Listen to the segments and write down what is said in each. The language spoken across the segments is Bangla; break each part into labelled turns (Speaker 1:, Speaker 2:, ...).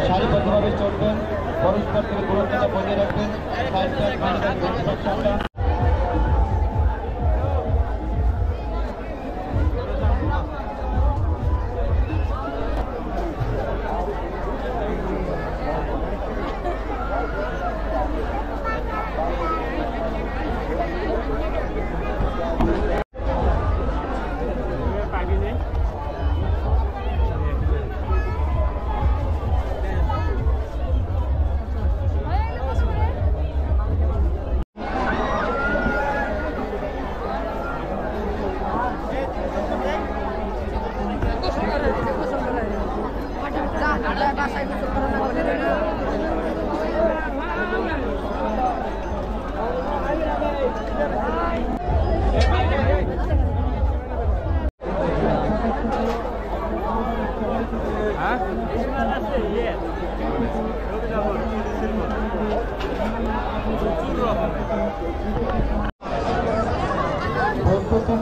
Speaker 1: সারিবদ্ধভাবে চলবেন, পরস্পর থেকে দূরত্বটা বজায় রাখবেন।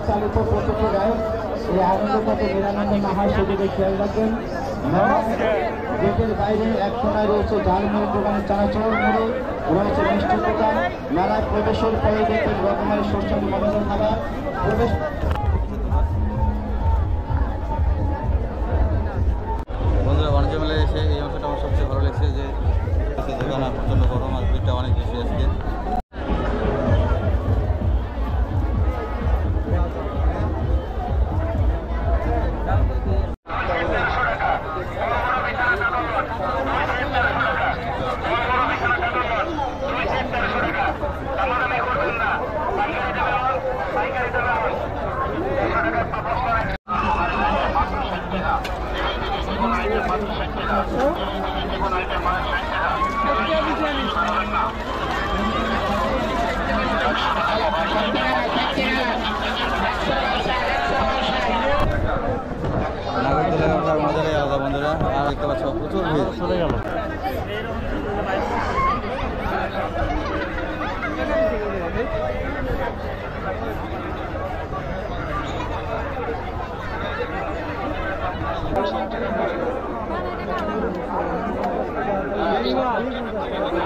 Speaker 1: চালিত প্রত্যেক গায়ক এই আনন্দটাকে নিরানন্দ না হয় সেদিকে খেয়াল রাখবেন। গেটের বাইরে এক কোনায় রয়েছে ঝালমুড়ি দোকানের চানাচুর মুড়ি, রয়েছে মিষ্টির দোকান। মেলায় প্রবেশের পরে দেখবেন রকমের সুস্বাদু মনোরম খাবার। প্রবেশ
Speaker 2: বন্ধুরা, বাণিজ্য মেলায় এসে এই অংশটা আমার সবচেয়ে ভালো লেগেছে যে দোকান আর প্রচণ্ড গরম আর ভিড়টা অনেক বেশি আজকে। নাগরদোলায় ওঠার মজাটাই আলাদা বন্ধুরা। আর দেখতে পাচ্ছ প্রচুর ভিড় চলে গেল।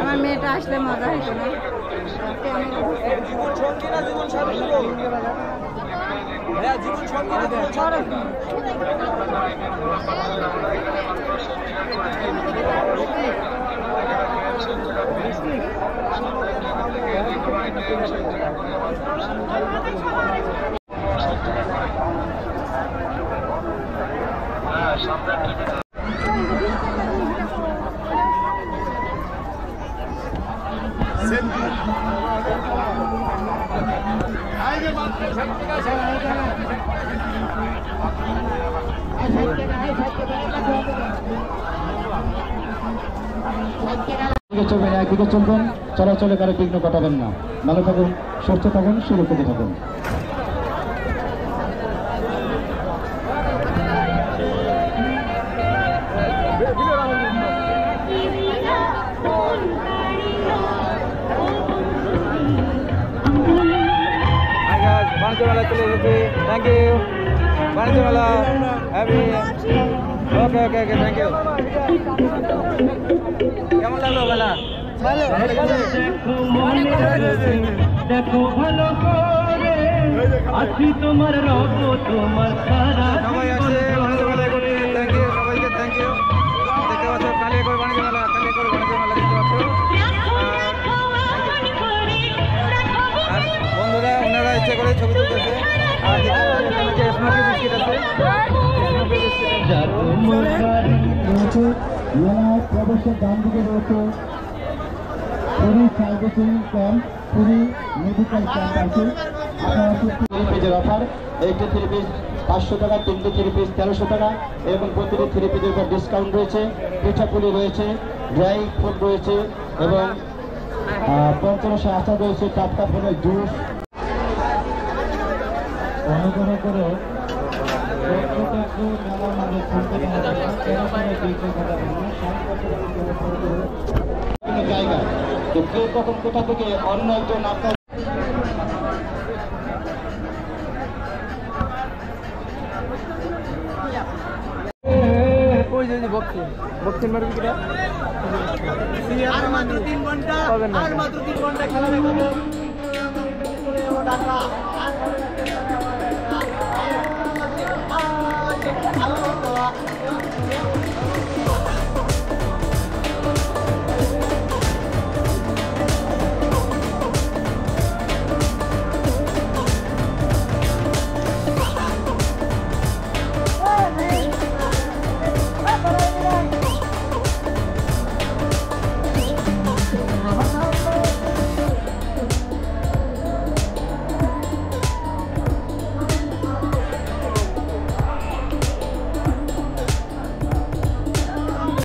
Speaker 3: আমার মেয়েটা আসলে মজা হতো না।
Speaker 1: চলবেন, একদিকে চলবেন, চলাচলে কারো বিঘ্ন ঘটাবেন না। ভালো থাকুন, সুস্থ থাকুন, সুরক্ষিত থাকুন।
Speaker 2: বাণিজ্য মেলা চলে এসেছি। থ্যাংক ইউ বাণিজ্য মেলা। Happy okay okay okay thank you. কেমন লাগলো মেলা?
Speaker 4: দেখো ভালো করে আছি তোমার রব তোমার সারা
Speaker 2: সবাই আসে বাণিজ্য মেলায় করতে। থ্যাংক ইউ সবাইকে, থ্যাংক ইউ। দেখতে পাচ্ছ কালিয়াকৈর বাণিজ্য মেলা, কালিয়াকৈর বাণিজ্য মেলা দেখতে পাচ্ছ। আর বন্ধুরা ওনারা ইচ্ছে করে ছবি তুলতেছে। আর এখানে স্মোকি বিস্কিট আছে, স্মোকি বিস্কিট।
Speaker 1: প্রবেশের ডান দিকে রয়েছে Puri servicing camp, Puri medical camp আছে। পিসের অফার, একটি 3 পিস 500 টাকা, 3টি 3 পিস 1300 টাকা। এবং প্রতিটি 3 পিসের উপর ডিসকাউন্ট রয়েছে। পিঠাপুলি রয়েছে, ড্রাই ফ্রুট রয়েছে এবং পঞ্চরসে আচার রয়েছে, টাটকা ফলের জুস। অনুগ্রহ করে জায়গা তো কে কখন কোথা থেকে অন্য একজন আপনার
Speaker 2: ওই যে বক্সিং মারবি কিনা
Speaker 5: আর মাত্র 3 ঘন্টা
Speaker 2: পাবেন না।
Speaker 5: আর মাত্র 3 ঘন্টা খেলা দেখাবো